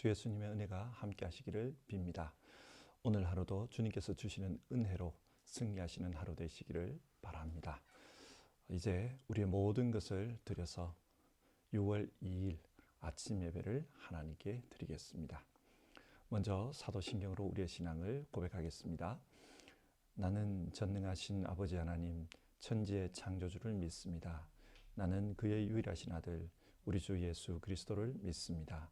주 예수님의 은혜가 함께 하시기를 빕니다. 오늘 하루도 주님께서 주시는 은혜로 승리하시는 하루 되시기를 바랍니다. 이제 우리의 모든 것을 드려서 6월 2일 아침 예배를 하나님께 드리겠습니다. 먼저 사도신경으로 우리의 신앙을 고백하겠습니다. 나는 전능하신 아버지 하나님 천지의 창조주를 믿습니다. 나는 그의 유일하신 아들 우리 주 예수 그리스도를 믿습니다.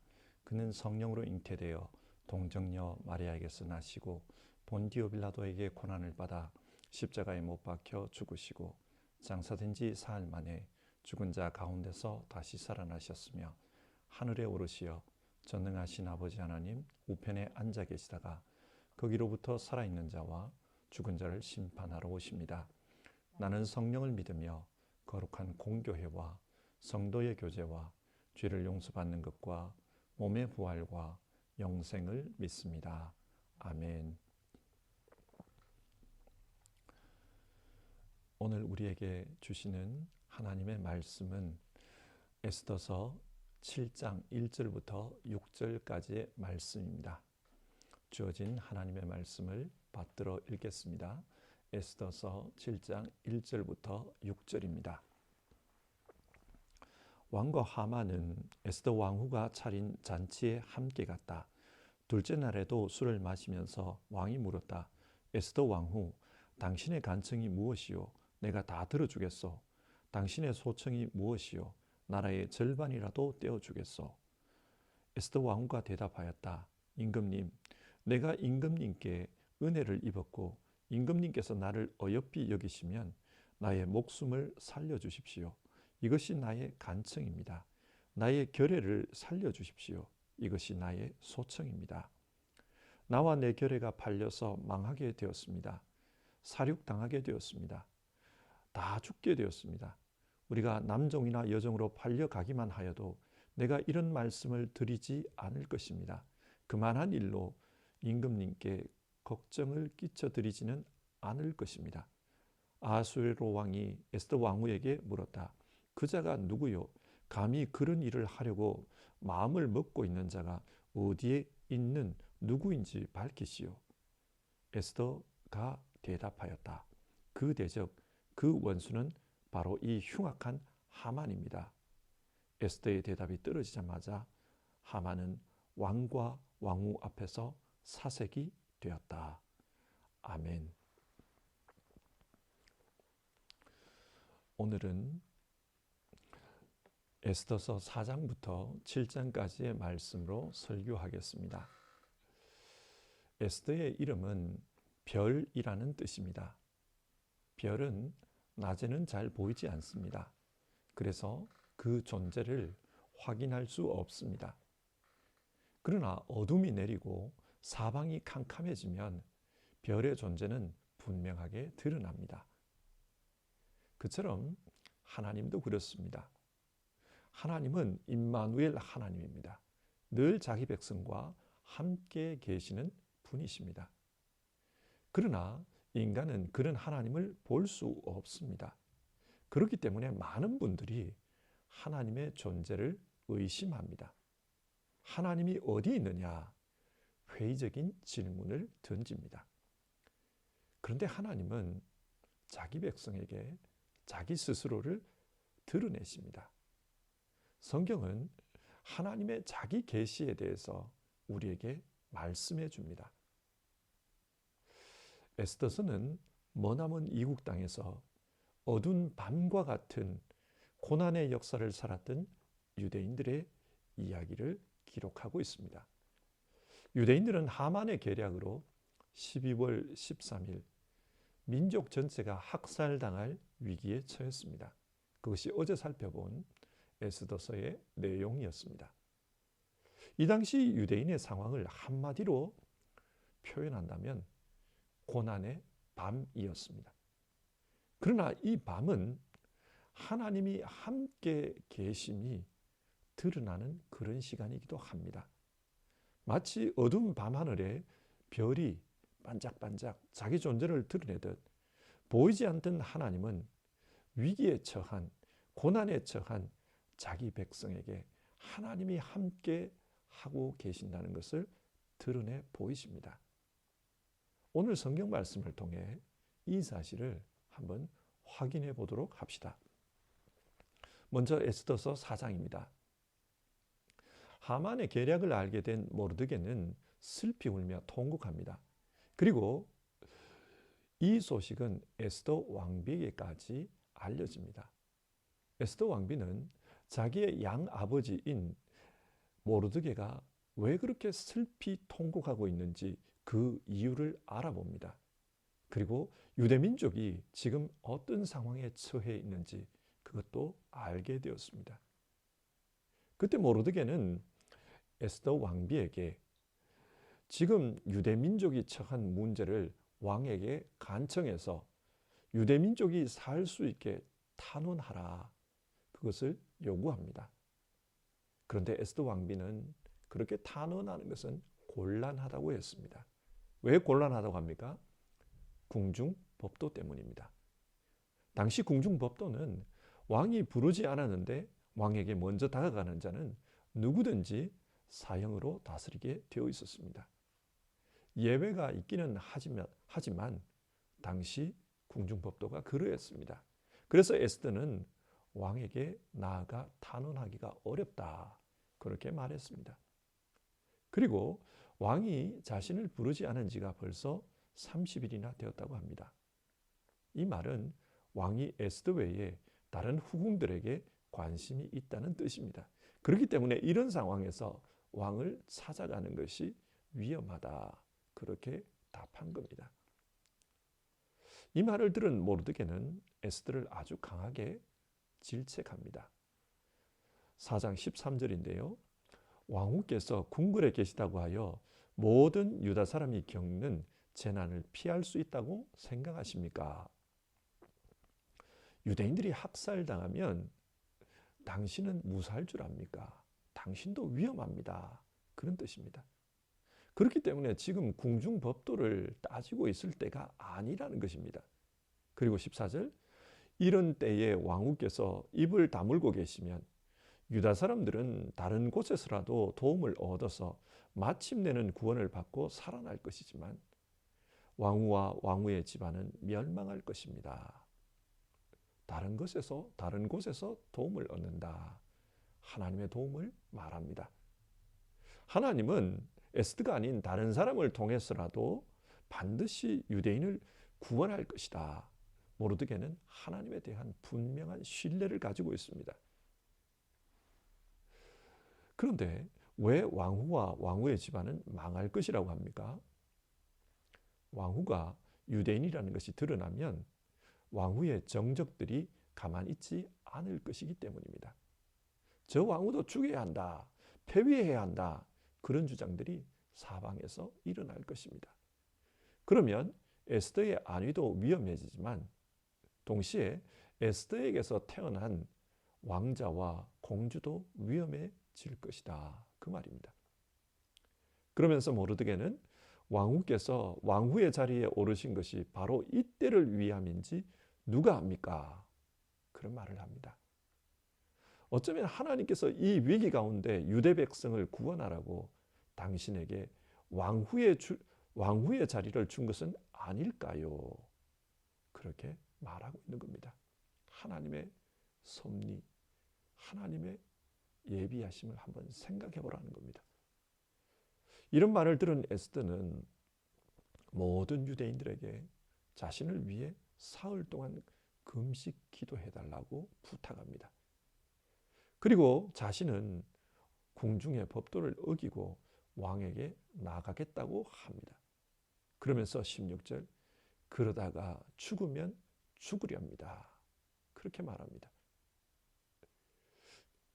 그는 성령으로 잉태되어 동정녀 마리아에게서 나시고 본디오 빌라도에게 고난을 받아 십자가에 못 박혀 죽으시고 장사된 지 사흘 만에 죽은 자 가운데서 다시 살아나셨으며 하늘에 오르시어 전능하신 아버지 하나님 우편에 앉아 계시다가 거기로부터 살아있는 자와 죽은 자를 심판하러 오십니다. 나는 성령을 믿으며 거룩한 공교회와 성도의 교제와 죄를 용서받는 것과 몸의 부활과 영생을 믿습니다. 아멘. 오늘 우리에게 주시는 하나님의 말씀은 에스더서 7장 1절부터 6절까지의 말씀입니다. 주어진 하나님의 말씀을 받들어 읽겠습니다. 에스더서 7장 1절부터 6절입니다. 왕과 하만은 에스더 왕후가 차린 잔치에 함께 갔다. 둘째 날에도 술을 마시면서 왕이 물었다. 에스더 왕후, 당신의 간청이 무엇이요? 내가 다 들어주겠소. 당신의 소청이 무엇이요? 나라의 절반이라도 떼어주겠소. 에스더 왕후가 대답하였다. 임금님, 내가 임금님께 은혜를 입었고 임금님께서 나를 어여삐 여기시면 나의 목숨을 살려주십시오. 이것이 나의 간청입니다. 나의 결례를 살려주십시오. 이것이 나의 소청입니다. 나와 내 결례가 팔려서 망하게 되었습니다. 살육당하게 되었습니다. 다 죽게 되었습니다. 우리가 남종이나 여종으로 팔려가기만 하여도 내가 이런 말씀을 드리지 않을 것입니다. 그만한 일로 임금님께 걱정을 끼쳐드리지는 않을 것입니다. 아수에로 왕이 에스더 왕후에게 물었다. 그 자가 누구요? 감히 그런 일을 하려고 마음을 먹고 있는 자가 어디에 있는 누구인지 밝히시오. 에스더가 대답하였다. 그 대적, 그 원수는 바로 이 흉악한 하만입니다. 에스더의 대답이 떨어지자마자 하만은 왕과 왕후 앞에서 사색이 되었다. 아멘. 오늘은 에스더서 4장부터 7장까지의 말씀으로 설교하겠습니다. 에스더의 이름은 별이라는 뜻입니다. 별은 낮에는 잘 보이지 않습니다. 그래서 그 존재를 확인할 수 없습니다. 그러나 어둠이 내리고 사방이 캄캄해지면 별의 존재는 분명하게 드러납니다. 그처럼 하나님도 그렇습니다. 하나님은 임마누엘 하나님입니다. 늘 자기 백성과 함께 계시는 분이십니다. 그러나 인간은 그런 하나님을 볼 수 없습니다. 그렇기 때문에 많은 분들이 하나님의 존재를 의심합니다. 하나님이 어디 있느냐? 회의적인 질문을 던집니다. 그런데 하나님은 자기 백성에게 자기 스스로를 드러내십니다. 성경은 하나님의 자기 계시에 대해서 우리에게 말씀해 줍니다. 에스더서는 머나먼 이국 땅에서 어두운 밤과 같은 고난의 역사를 살았던 유대인들의 이야기를 기록하고 있습니다. 유대인들은 하만의 계략으로 12월 13일 민족 전체가 학살당할 위기에 처했습니다. 그것이 어제 살펴본 에스더서의 내용이었습니다. 이 당시 유대인의 상황을 한마디로 표현한다면 고난의 밤이었습니다. 그러나 이 밤은 하나님이 함께 계심이 드러나는 그런 시간이기도 합니다. 마치 어두운 밤하늘에 별이 반짝반짝 자기 존재를 드러내듯 보이지 않던 하나님은 위기에 처한 고난에 처한 자기 백성에게 하나님이 함께 하고 계신다는 것을 드러내 보이십니다. 오늘 성경 말씀을 통해 이 사실을 한번 확인해 보도록 합시다. 먼저 에스더서 4장입니다. 하만의 계략을 알게 된 모르드게는 슬피 울며 통곡합니다. 그리고 이 소식은 에스더 왕비에게까지 알려집니다. 에스더 왕비는 자기의 양아버지인 모르드게가 왜 그렇게 슬피 통곡하고 있는지 그 이유를 알아봅니다. 그리고 유대민족이 지금 어떤 상황에 처해 있는지 그것도 알게 되었습니다. 그때 모르드게는 에스더 왕비에게 지금 유대민족이 처한 문제를 왕에게 간청해서 유대민족이 살 수 있게 탄원하라, 그것을 요구합니다. 그런데 에스더 왕비는 그렇게 탄원하는 것은 곤란하다고 했습니다. 왜 곤란하다고 합니까? 궁중법도 때문입니다. 당시 궁중법도는 왕이 부르지 않았는데 왕에게 먼저 다가가는 자는 누구든지 사형으로 다스리게 되어 있었습니다. 예외가 있기는 하지만 당시 궁중법도가 그러했습니다. 그래서 에스더는 왕에게 나아가 탄원하기가 어렵다, 그렇게 말했습니다. 그리고 왕이 자신을 부르지 않은 지가 벌써 30일이나 되었다고 합니다. 이 말은 왕이 에스더 외에 다른 후궁들에게 관심이 있다는 뜻입니다. 그렇기 때문에 이런 상황에서 왕을 찾아가는 것이 위험하다, 그렇게 답한 겁니다. 이 말을 들은 모르드게는 에스더를 아주 강하게 질책합니다. 4장 13절인데요. 왕후께서 궁궐에 계시다고 하여 모든 유다 사람이 겪는 재난을 피할 수 있다고 생각하십니까? 유대인들이 학살당하면 당신은 무사할 줄 압니까? 당신도 위험합니다, 그런 뜻입니다. 그렇기 때문에 지금 궁중법도를 따지고 있을 때가 아니라는 것입니다. 그리고 14절, 이런 때에 왕후께서 입을 다물고 계시면 유다 사람들은 다른 곳에서라도 도움을 얻어서 마침내는 구원을 받고 살아날 것이지만 왕후와 왕후의 집안은 멸망할 것입니다. 다른 곳에서 도움을 얻는다, 하나님의 도움을 말합니다. 하나님은 에스더가 아닌 다른 사람을 통해서라도 반드시 유대인을 구원할 것이다. 모르드게는 하나님에 대한 분명한 신뢰를 가지고 있습니다. 그런데 왜 왕후와 왕후의 집안은 망할 것이라고 합니까? 왕후가 유대인이라는 것이 드러나면 왕후의 정적들이 가만히 있지 않을 것이기 때문입니다. 저 왕후도 죽여야 한다, 폐위해야 한다, 그런 주장들이 사방에서 일어날 것입니다. 그러면 에스더의 안위도 위험해지지만 동시에 에스더에게서 태어난 왕자와 공주도 위험해질 것이다, 그 말입니다. 그러면서 모르드게는 왕후께서 왕후의 자리에 오르신 것이 바로 이때를 위함인지 누가 압니까? 그런 말을 합니다. 어쩌면 하나님께서 이 위기 가운데 유대 백성을 구원하라고 당신에게 왕후의 자리를 준 것은 아닐까요? 그렇게 말하고 있는 겁니다. 하나님의 섭리, 하나님의 예비하심을 한번 생각해 보라는 겁니다. 이런 말을 들은 에스더는 모든 유대인들에게 자신을 위해 사흘 동안 금식 기도해달라고 부탁합니다. 그리고 자신은 궁중의 법도를 어기고 왕에게 나가겠다고 합니다. 그러면서 16절, 그러다가 죽으면 죽으렵니다, 그렇게 말합니다.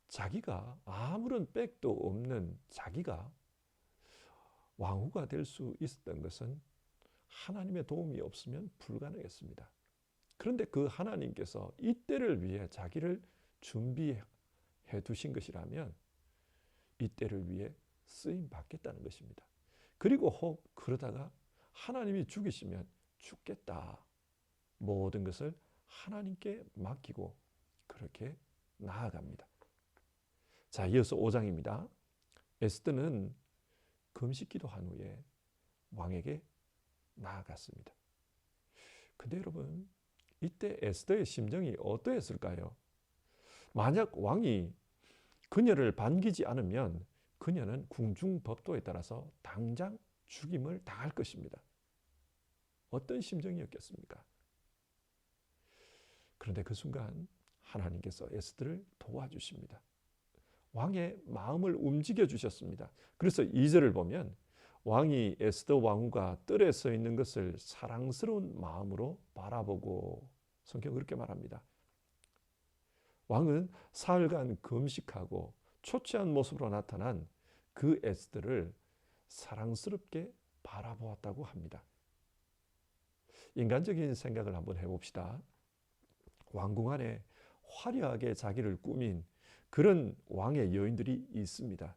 자기가 아무런 백도 없는 자기가 왕후가 될 수 있었던 것은 하나님의 도움이 없으면 불가능했습니다. 그런데 그 하나님께서 이때를 위해 자기를 준비해 두신 것이라면 이때를 위해 쓰임 받겠다는 것입니다. 그리고 혹 그러다가 하나님이 죽이시면 죽겠다, 모든 것을 하나님께 맡기고 그렇게 나아갑니다. 자, 이어서 5장입니다. 에스더는 금식 기도한 후에 왕에게 나아갔습니다. 근데 여러분, 이때 에스더의 심정이 어떠했을까요? 만약 왕이 그녀를 반기지 않으면 그녀는 궁중법도에 따라서 당장 죽임을 당할 것입니다. 어떤 심정이었겠습니까? 그런데 그 순간 하나님께서 에스더를 도와주십니다. 왕의 마음을 움직여 주셨습니다. 그래서 2절을 보면 왕이 에스더 왕후가 뜰에 서 있는 것을 사랑스러운 마음으로 바라보고, 성경 그렇게 말합니다. 왕은 사흘간 금식하고 초췌한 모습으로 나타난 그 에스더를 사랑스럽게 바라보았다고 합니다. 인간적인 생각을 한번 해봅시다. 왕궁 안에 화려하게 자기를 꾸민 그런 왕의 여인들이 있습니다.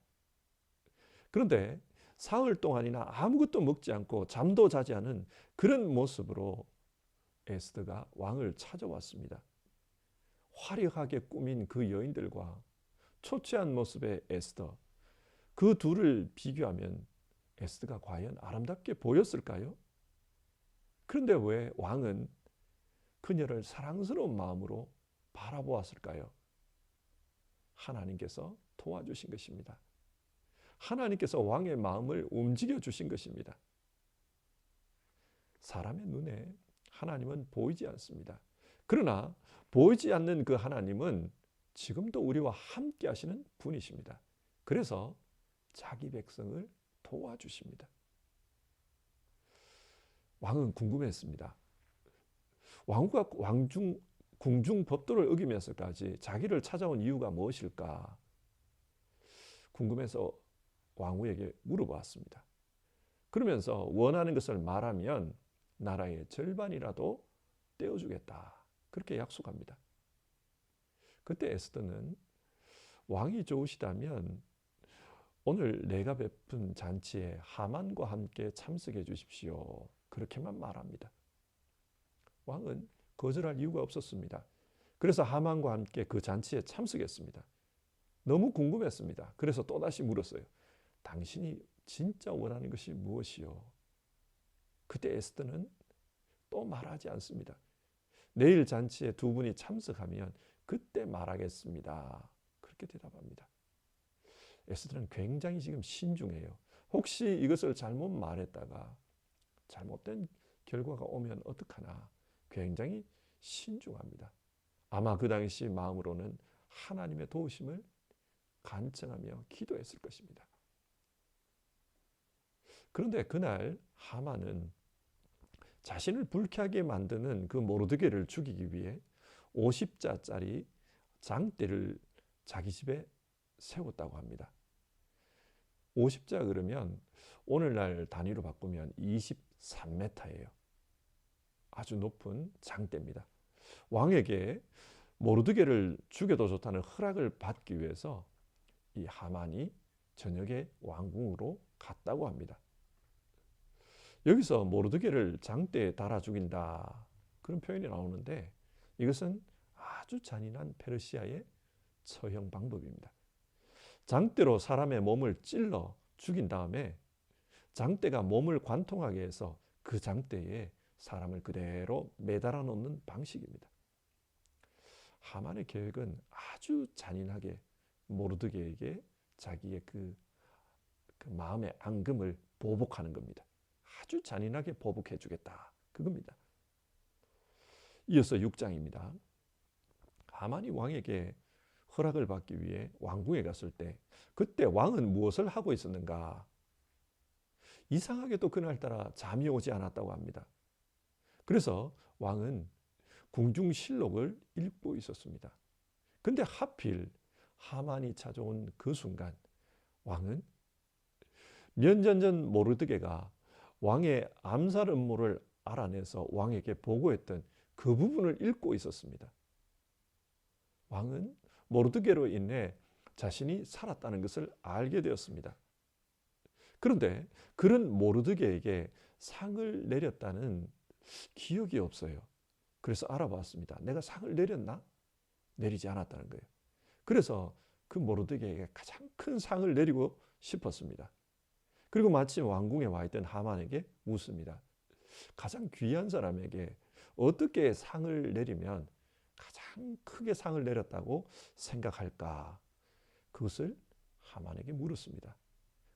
그런데 사흘 동안이나 아무것도 먹지 않고 잠도 자지 않은 그런 모습으로 에스더가 왕을 찾아왔습니다. 화려하게 꾸민 그 여인들과 초췌한 모습의 에스더, 그 둘을 비교하면 에스더가 과연 아름답게 보였을까요? 그런데 왜 왕은 그녀를 사랑스러운 마음으로 바라보았을까요? 하나님께서 도와주신 것입니다. 하나님께서 왕의 마음을 움직여 주신 것입니다. 사람의 눈에 하나님은 보이지 않습니다. 그러나 보이지 않는 그 하나님은 지금도 우리와 함께 하시는 분이십니다. 그래서 자기 백성을 도와주십니다. 왕은 궁금했습니다. 왕후가 궁중 법도를 어기면서까지 자기를 찾아온 이유가 무엇일까? 궁금해서 왕후에게 물어보았습니다. 그러면서 원하는 것을 말하면 나라의 절반이라도 떼어주겠다, 그렇게 약속합니다. 그때 에스더는 왕이 좋으시다면 오늘 내가 베푼 잔치에 하만과 함께 참석해 주십시오, 그렇게만 말합니다. 왕은 거절할 이유가 없었습니다. 그래서 하만과 함께 그 잔치에 참석했습니다. 너무 궁금했습니다. 그래서 또다시 물었어요. 당신이 진짜 원하는 것이 무엇이요? 그때 에스더는 또 말하지 않습니다. 내일 잔치에 두 분이 참석하면 그때 말하겠습니다, 그렇게 대답합니다. 에스더는 굉장히 지금 신중해요. 혹시 이것을 잘못 말했다가 잘못된 결과가 오면 어떡하나 굉장히 신중합니다. 아마 그 당시 마음으로는 하나님의 도우심을 간청하며 기도했을 것입니다. 그런데 그날 하만은 자신을 불쾌하게 만드는 그 모르드게를 죽이기 위해 50자짜리 장대를 자기 집에 세웠다고 합니다. 50자 그러면 오늘날 단위로 바꾸면 23m예요. 아주 높은 장대입니다. 왕에게 모르드게를 죽여도 좋다는 허락을 받기 위해서 이 하만이 저녁에 왕궁으로 갔다고 합니다. 여기서 모르드게를 장대에 달아 죽인다, 그런 표현이 나오는데 이것은 아주 잔인한 페르시아의 처형 방법입니다. 장대로 사람의 몸을 찔러 죽인 다음에 장대가 몸을 관통하게 해서 그 장대에 사람을 그대로 매달아 놓는 방식입니다. 하만의 계획은 아주 잔인하게 모르드게에게 자기의 그 마음의 앙금을 보복하는 겁니다. 아주 잔인하게 보복해 주겠다, 그겁니다. 이어서 6장입니다. 하만이 왕에게 허락을 받기 위해 왕궁에 갔을 때 그때 왕은 무엇을 하고 있었는가? 이상하게도 그날따라 잠이 오지 않았다고 합니다. 그래서 왕은 궁중실록을 읽고 있었습니다. 근데 하필 하만이 찾아온 그 순간 왕은 몇 년 전 모르드게가 왕의 암살 음모를 알아내서 왕에게 보고했던 그 부분을 읽고 있었습니다. 왕은 모르드게로 인해 자신이 살았다는 것을 알게 되었습니다. 그런데 그런 모르드게에게 상을 내렸다는 기억이 없어요. 그래서 알아봤습니다. 내가 상을 내렸나? 내리지 않았다는 거예요. 그래서 그 모르드게에게 가장 큰 상을 내리고 싶었습니다. 그리고 마침 왕궁에 와 있던 하만에게 묻습니다. 가장 귀한 사람에게 어떻게 상을 내리면 가장 크게 상을 내렸다고 생각할까? 그것을 하만에게 물었습니다.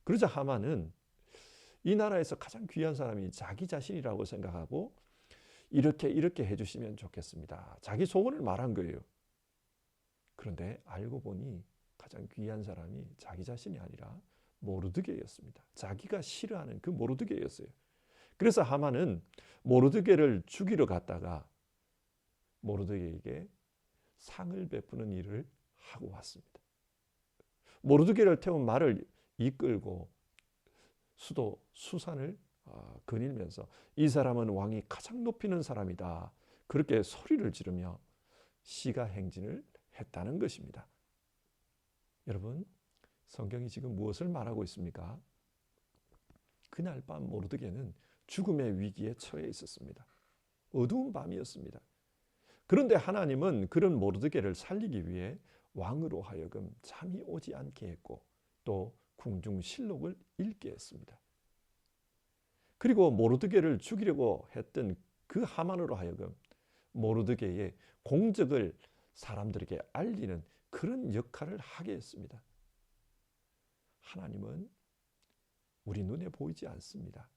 그러자 하만은 이 나라에서 가장 귀한 사람이 자기 자신이라고 생각하고 이렇게 해주시면 좋겠습니다. 자기 소원을 말한 거예요. 그런데 알고 보니 가장 귀한 사람이 자기 자신이 아니라 모르드게였습니다. 자기가 싫어하는 그 모르드게였어요. 그래서 하만은 모르드게를 죽이러 갔다가 모르드게에게 상을 베푸는 일을 하고 왔습니다. 모르드게를 태운 말을 이끌고 수도 수산을 거닐면서 이 사람은 왕이 가장 높이는 사람이다. 그렇게 소리를 지르며 시가 행진을 했다는 것입니다. 여러분, 성경이 지금 무엇을 말하고 있습니까? 그날 밤 모르드게는 죽음의 위기에 처해 있었습니다. 어두운 밤이었습니다. 그런데 하나님은 그런 모르드게를 살리기 위해 왕으로 하여금 잠이 오지 않게 했고 또 궁중실록을 읽게 했습니다. 그리고 모르드게를 죽이려고 했던 그 하만으로 하여금 모르드게의 공적을 사람들에게 알리는 그런 역할을 하게 했습니다. 하나님은 우리 눈에 보이지 않습니다.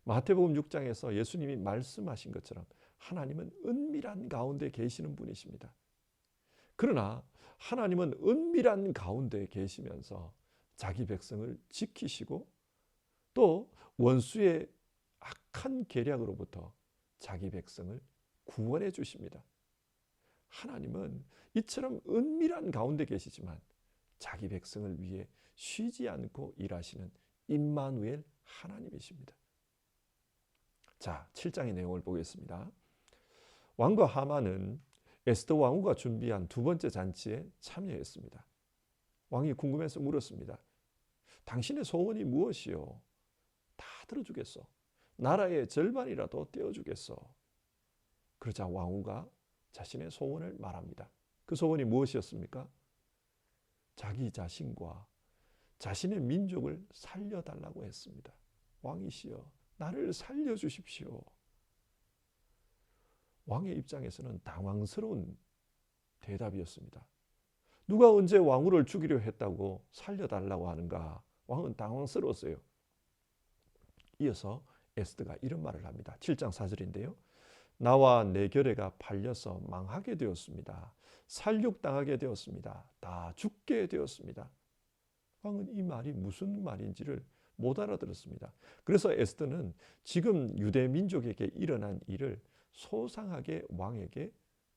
마태복음 6장에서 예수님이 말씀하신 것처럼 하나님은 은밀한 가운데 계시는 분이십니다. 그러나 하나님은 은밀한 가운데 계시면서 자기 백성을 지키시고 또 원수의 악한 계략으로부터 자기 백성을 구원해 주십니다. 하나님은 이처럼 은밀한 가운데 계시지만 자기 백성을 위해 쉬지 않고 일하시는 임마누엘 하나님이십니다. 자, 7장의 내용을 보겠습니다. 왕과 하만은 에스더 왕후가 준비한 두 번째 잔치에 참여했습니다. 왕이 궁금해서 물었습니다. 당신의 소원이 무엇이요? 다 들어주겠소. 나라의 절반이라도 떼어주겠소. 그러자 왕후가 자신의 소원을 말합니다. 그 소원이 무엇이었습니까? 자기 자신과 자신의 민족을 살려달라고 했습니다. 왕이시여, 나를 살려주십시오. 왕의 입장에서는 당황스러운 대답이었습니다. 누가 언제 왕후를 죽이려 했다고 살려달라고 하는가? 왕은 당황스러웠어요. 이어서 에스더가 이런 말을 합니다. 7장 4절인데요. 나와 내 결애가 팔려서 망하게 되었습니다. 살육당하게 되었습니다. 다 죽게 되었습니다. 왕은 이 말이 무슨 말인지를 못 알아들었습니다. 그래서 에스더는 지금 유대 민족에게 일어난 일을 소상하게 왕에게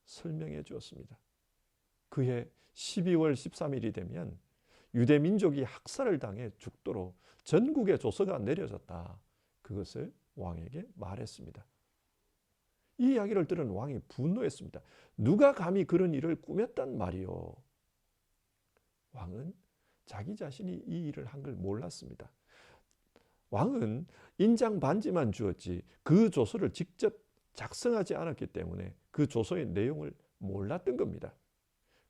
설명해 주었습니다. 그해 12월 13일이 되면 유대 민족이 학살을 당해 죽도록 전국에 조서가 내려졌다. 그것을 왕에게 말했습니다. 이 이야기를 들은 왕이 분노했습니다. 누가 감히 그런 일을 꾸몄단 말이요. 왕은 자기 자신이 이 일을 한 걸 몰랐습니다. 왕은 인장 반지만 주었지 그 조서를 직접 작성하지 않았기 때문에 그 조서의 내용을 몰랐던 겁니다.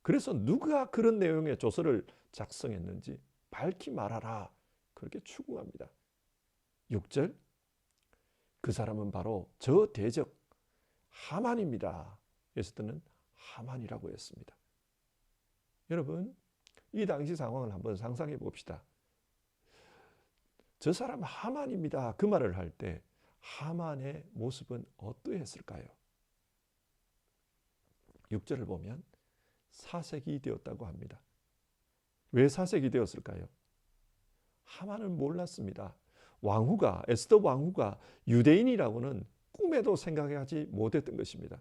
그래서 누가 그런 내용의 조서를 작성했는지 밝히 말하라. 그렇게 추궁합니다. 6절, 그 사람은 바로 저 대적 하만입니다. 에스더는 하만이라고 했습니다. 여러분, 이 당시 상황을 한번 상상해 봅시다. 저 사람 하만입니다. 그 말을 할 때 하만의 모습은 어떠했을까요? 6절을 보면 사색이 되었다고 합니다. 왜 사색이 되었을까요? 하만은 몰랐습니다. 왕후가, 에스더 왕후가 유대인이라고는 꿈에도 생각하지 못했던 것입니다.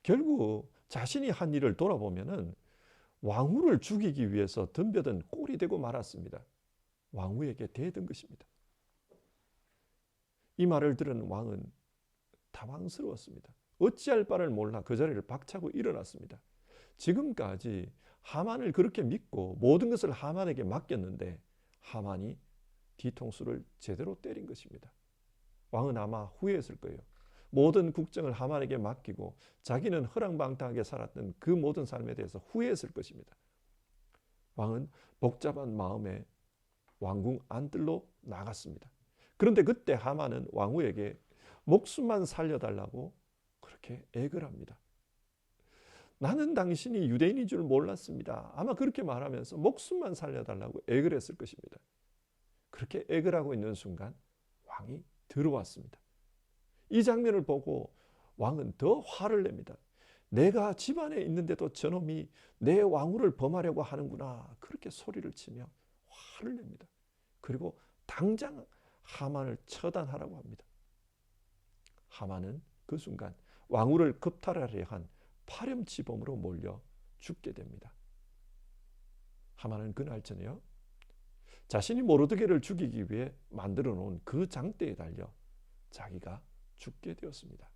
결국 자신이 한 일을 돌아보면은 왕후를 죽이기 위해서 덤벼든 꼴이 되고 말았습니다. 왕후에게 대든 것입니다. 이 말을 들은 왕은 당황스러웠습니다. 어찌할 바를 몰라 그 자리를 박차고 일어났습니다. 지금까지 하만을 그렇게 믿고 모든 것을 하만에게 맡겼는데 하만이 뒤통수를 제대로 때린 것입니다. 왕은 아마 후회했을 거예요. 모든 국정을 하만에게 맡기고 자기는 허랑방탕하게 살았던 그 모든 삶에 대해서 후회했을 것입니다. 왕은 복잡한 마음에 왕궁 안뜰로 나갔습니다. 그런데 그때 하만은 왕후에게 목숨만 살려달라고 그렇게 애걸 합니다. 나는 당신이 유대인인 줄 몰랐습니다. 아마 그렇게 말하면서 목숨만 살려달라고 애걸 했을 것입니다. 그렇게 애걸하고 있는 순간 왕이 들어왔습니다. 이 장면을 보고 왕은 더 화를 냅니다. 내가 집안에 있는데도 저놈이 내 왕후를 범하려고 하는구나. 그렇게 소리를 치며 화를 냅니다. 그리고 당장 하만을 처단하라고 합니다. 하만은 그 순간 왕후를 겁탈하려 한 파렴치범으로 몰려 죽게 됩니다. 하만은 그날 저녁 자신이 모르드게를 죽이기 위해 만들어 놓은 그 장대에 달려 자기가 죽게 되었습니다.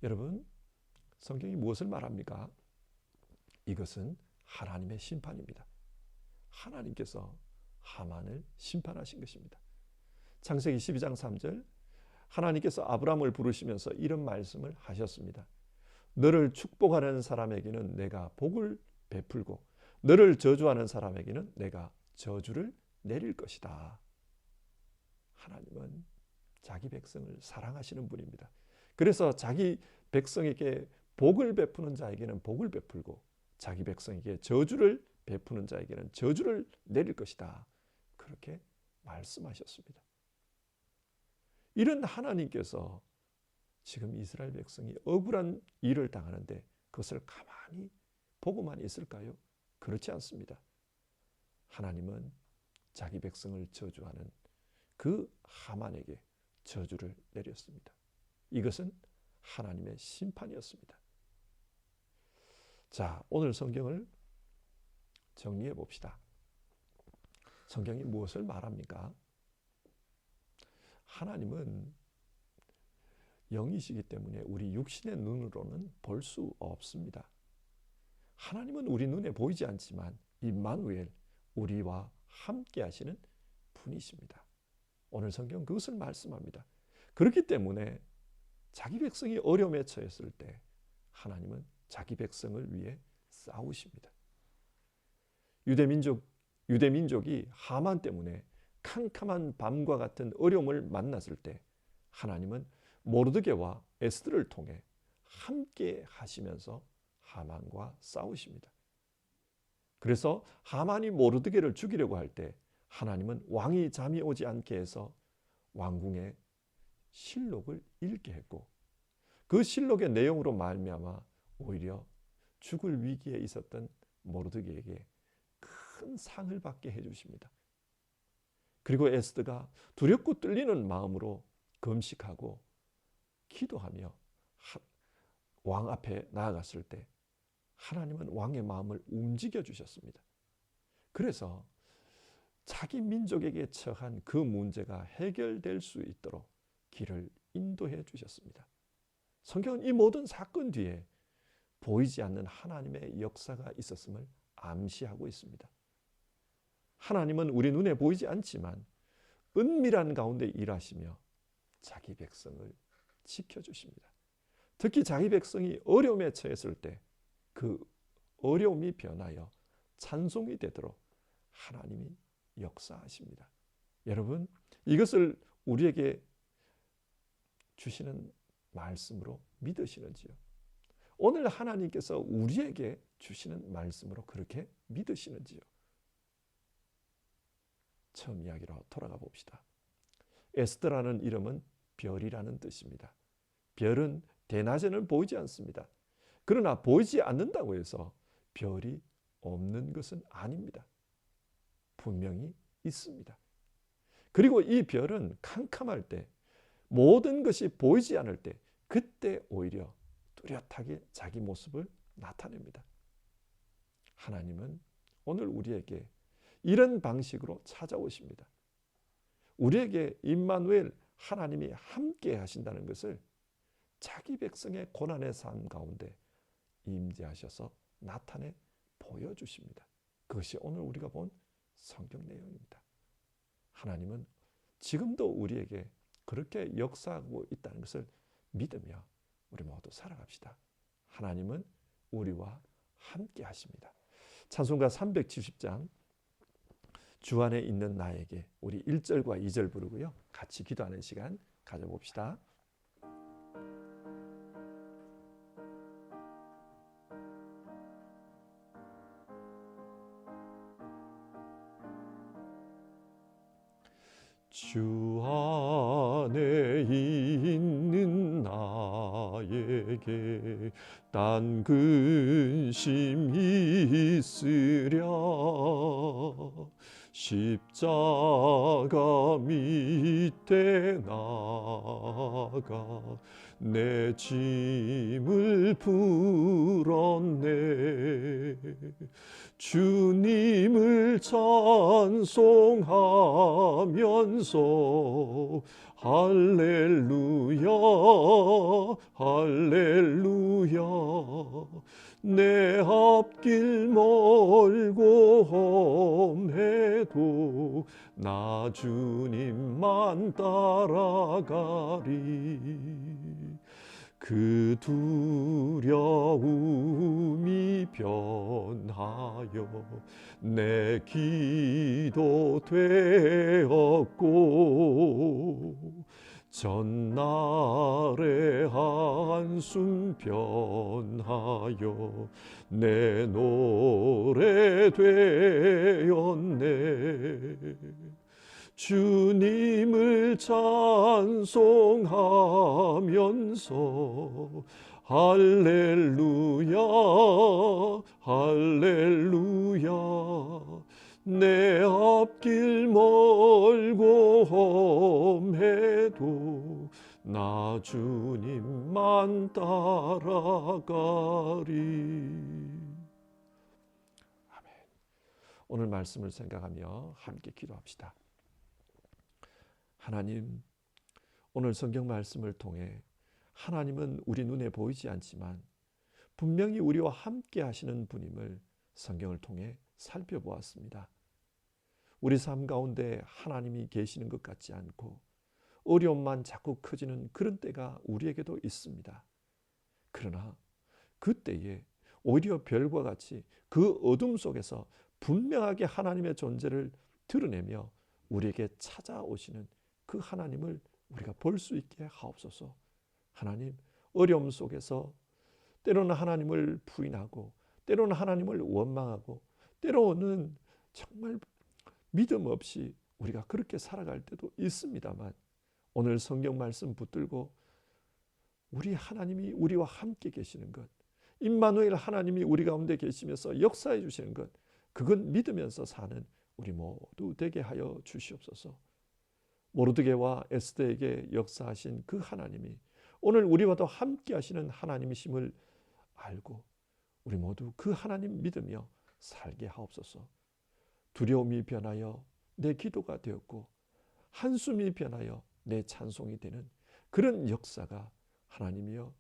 여러분, 성경이 무엇을 말합니까? 이것은 하나님의 심판입니다. 하나님께서 하만을 심판하신 것입니다. 창세기 12장 3절, 하나님께서 아브라함을 부르시면서 이런 말씀을 하셨습니다. 너를 축복하는 사람에게는 내가 복을 베풀고 너를 저주하는 사람에게는 내가 저주를 내릴 것이다. 하나님은 자기 백성을 사랑하시는 분입니다. 그래서 자기 백성에게 복을 베푸는 자에게는 복을 베풀고 자기 백성에게 저주를 베푸는 자에게는 저주를 내릴 것이다. 그렇게 말씀하셨습니다. 이런 하나님께서 지금 이스라엘 백성이 억울한 일을 당하는데 그것을 가만히 보고만 있을까요? 그렇지 않습니다. 하나님은 자기 백성을 저주하는 그 하만에게 저주를 내렸습니다. 이것은 하나님의 심판이었습니다. 자, 오늘 성경을 정리해 봅시다. 성경이 무엇을 말합니까? 하나님은 영이시기 때문에 우리 육신의 눈으로는 볼 수 없습니다. 하나님은 우리 눈에 보이지 않지만 임마누엘, 우리와 함께 하시는 분이십니다. 오늘 성경 그것을 말씀합니다. 그렇기 때문에 자기 백성이 어려움에 처했을 때 하나님은 자기 백성을 위해 싸우십니다. 유대민족이 하만 때문에 캄캄한 밤과 같은 어려움을 만났을 때 하나님은 모르드게와 에스더를 통해 함께 하시면서 하만과 싸우십니다. 그래서 하만이 모르드게를 죽이려고 할 때 하나님은 왕이 잠이 오지 않게 해서 왕궁에 실록을 읽게 했고 그 실록의 내용으로 말미암아 오히려 죽을 위기에 있었던 모르드게에게 큰 상을 받게 해주십니다. 그리고 에스더가 두렵고 떨리는 마음으로 금식하고 기도하며 왕 앞에 나아갔을 때 하나님은 왕의 마음을 움직여 주셨습니다. 그래서 자기 민족에게 처한 그 문제가 해결될 수 있도록 길을 인도해 주셨습니다. 성경은 이 모든 사건 뒤에 보이지 않는 하나님의 역사가 있었음을 암시하고 있습니다. 하나님은 우리 눈에 보이지 않지만 은밀한 가운데 일하시며 자기 백성을 지켜주십니다. 특히 자기 백성이 어려움에 처했을 때 그 어려움이 변하여 찬송이 되도록 하나님이 역사하십니다. 여러분, 이것을 우리에게 주시는 말씀으로 믿으시는지요? 오늘 하나님께서 우리에게 주시는 말씀으로 그렇게 믿으시는지요? 처음 이야기로 돌아가 봅시다. 에스더라는 이름은 별이라는 뜻입니다. 별은 대낮에는 보이지 않습니다. 그러나 보이지 않는다고 해서 별이 없는 것은 아닙니다. 분명히 있습니다. 그리고 이 별은 캄캄할 때, 모든 것이 보이지 않을 때, 그때 오히려 뚜렷하게 자기 모습을 나타냅니다. 하나님은 오늘 우리에게 이런 방식으로 찾아오십니다. 우리에게 임마누엘 하나님이 함께 하신다는 것을 자기 백성의 고난의 삶 가운데 임재하셔서 나타내 보여주십니다. 그것이 오늘 우리가 본 성경 내용입니다. 하나님은 지금도 우리에게 그렇게 역사하고 있다는 것을 믿으며 우리 모두 살아갑시다. 하나님은 우리와 함께 하십니다. 찬송가 370장 주 안에 있는 나에게 우리 1절과 2절 부르고요. 같이 기도하는 시간 가져봅시다. 주 안에 있는 나에게 딴 근심 있으랴 십자가 밑에 나가 내 짐을 풀었네 주님을 찬송하면서 할렐루야 할렐루야 내 앞길 멀고 험해도 나 주님만 따라가리 그 두려움이 변하여 내 기도 되었고 전날의 한숨 변하여 내 노래 되었네 주님을 찬송하면서 할렐루야 할렐루야 내 앞길 멀고 험해도 나 주님만 따라가리. 아멘. 오늘 말씀을 생각하며 함께 기도합시다. 하나님, 오늘 성경 말씀을 통해 하나님은 우리 눈에 보이지 않지만 분명히 우리와 함께 하시는 분임을 성경을 통해 살펴보았습니다. 우리 삶 가운데 하나님이 계시는 것 같지 않고 어려움만 자꾸 커지는 그런 때가 우리에게도 있습니다. 그러나 그때에 오히려 별과 같이 그 어둠 속에서 분명하게 하나님의 존재를 드러내며 우리에게 찾아오시는 그 하나님을 우리가 볼 수 있게 하옵소서. 하나님, 어려움 속에서 때로는 하나님을 부인하고 때로는 하나님을 원망하고 때로는 정말 믿음 없이 우리가 그렇게 살아갈 때도 있습니다만 오늘 성경 말씀 붙들고 우리 하나님이 우리와 함께 계시는 것, 임마누엘 하나님이 우리 가운데 계시면서 역사해 주시는 것, 그건 믿으면서 사는 우리 모두 되게 하여 주시옵소서. 모르드게와 에스더에게 역사하신 그 하나님이 오늘 우리와도 함께 하시는 하나님이심을 알고 우리 모두 그 하나님 믿으며 살게 하옵소서. 두려움이 변하여 내 기도가 되었고 한숨이 변하여 내 찬송이 되는 그런 역사가 하나님이여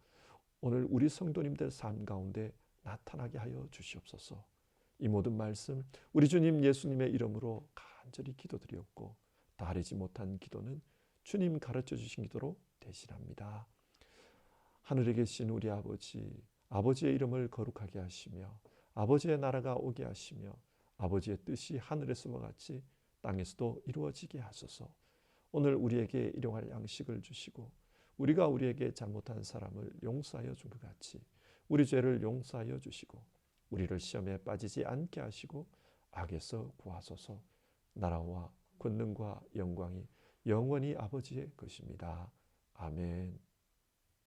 오늘 우리 성도님들 삶 가운데 나타나게 하여 주시옵소서. 이 모든 말씀 우리 주님 예수님의 이름으로 간절히 기도드렸고 다하지 못한 기도는 주님 가르쳐 주신 기도로 대신합니다. 하늘에 계신 우리 아버지, 아버지의 이름을 거룩하게 하시며 아버지의 나라가 오게 하시며 아버지의 뜻이 하늘에서와 같이 땅에서도 이루어지게 하소서. 오늘 우리에게 일용할 양식을 주시고 우리가 우리에게 잘못한 사람을 용서하여 준 것 같이 우리 죄를 용서하여 주시고 우리를 시험에 빠지지 않게 하시고 악에서 구하소서. 나라와 권능과 영광이 영원히 아버지의 것입니다. 아멘.